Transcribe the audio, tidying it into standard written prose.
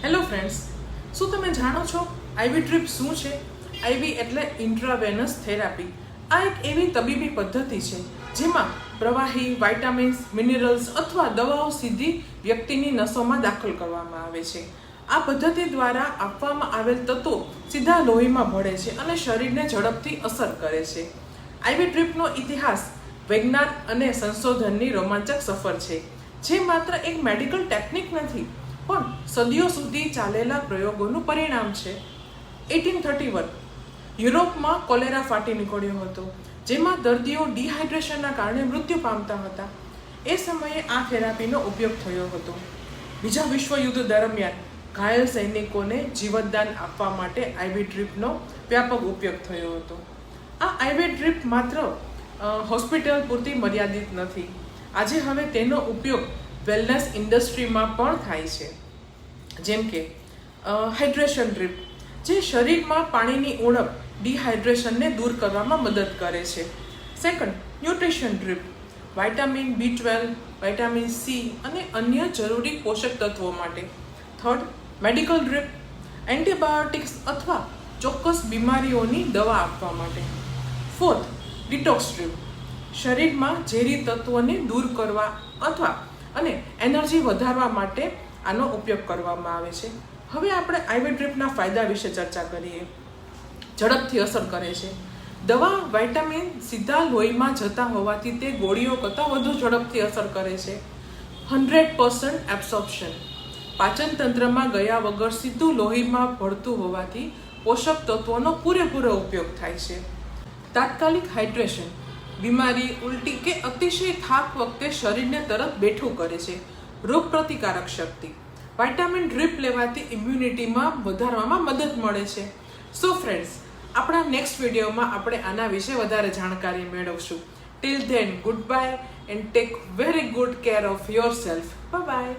Hello friends, શું તમે જાણો છો આઈવી ડ્રીપ શું છે? આઈવી એટલે ઇન્ટ્રાવેનસ થેરાપી. આ એક એવી તબીબી પદ્ધતિ છે જેમાં પ્રવાહી, વાઇટામિન્સ, મિનરલ્સ અથવા દવાઓ સીધી વ્યક્તિની નસોમાં દાખલ કરવામાં આવે છે. આ પદ્ધતિ દ્વારા આપવામાં આવેલ તત્વો સીધા લોહીમાં ભળે છે અને શરીરને ઝડપથી અસર કરે છે. આઈવી ડ્રીપનો ઇતિહાસ વિજ્ઞાન અને સંશોધનની રોમાંચક સફર છે, જે માત્ર એક મેડિકલ ટેકનિક નથી પણ સદીઓ સુધી ચાલેલા પ્રયોગોનું પરિણામ છે. 1831 યુરોપમાં કોલેરા ફાટી નીકળ્યો હતો, જેમાં દર્દીઓ ડિહાઇડ્રેશનના કારણે મૃત્યુ પામતા હતા. એ સમયે આ થેરાપીનો ઉપયોગ થયો હતો. બીજા વિશ્વયુદ્ધ દરમિયાન ઘાયલ સૈનિકોને જીવતદાન આપવા માટે આઈવી ડ્રીપનો વ્યાપક ઉપયોગ થયો હતો. આ આઈવી ડ્રીપ માત્ર હોસ્પિટલ પૂરતી મર્યાદિત નથી. આજે હવે તેનો ઉપયોગ વેલનેસ ઇન્ડસ્ટ્રીમાં પણ થાય છે, જેમ કે હાઇડ્રેશન ડ્રીપ, જે શરીરમાં પાણીની ઉણપ ડિહાઇડ્રેશનને દૂર કરવામાં મદદ કરે છે. Second, nutrition drip, vitamin B12, vitamin C અને અન્ય જરૂરી પોષક તત્વો માટે. થર્ડ, મેડિકલ ડ્રીપ, એન્ટીબાયોટિક્સ અથવા ચોક્કસ બીમારીઓની દવા આપવા માટે. ફોર્થ, ડિટોક્સ ડ્રીપ, શરીરમાં ઝેરી તત્વોને દૂર કરવા અથવા અને એનર્જી વધારવા માટે આનો ઉપયોગ કરવામાં આવે છે. હવે આપણે આઈવી ડ્રીપના ફાયદા વિશે ચર્ચા કરીએ. ઝડપથી અસર કરે છે. દવા વિટામિન સીધા લોહીમાં જતા હોવાથી તે ગોળીઓ કરતાં વધુ ઝડપથી અસર કરે છે. 100% એબ્સોર્પ્શન, પાચન તંત્રમાં ગયા વગર સીધું લોહીમાં ભળતું હોવાથી પોષક તત્વોનો પૂરેપૂરો ઉપયોગ થાય છે. તાત્કાલિક હાઇડ્રેશન, બીમારી, ઉલટી કે અતિશય થાક વખતે શરીરને તરત બેઠું કરે છે. રોગ પ્રતિકારક શક્તિ, વિટામિન ડ્રીપ લેવાથી ઇમ્યુનિટીમાં વધારવામાં મદદ મળે છે. સો ફ્રેન્ડ્સ, આપણા નેક્સ્ટ વિડીયોમાં આપણે આના વિશે વધારે જાણકારી મેળવશું. Till then, goodbye and take very good care of yourself. Bye by.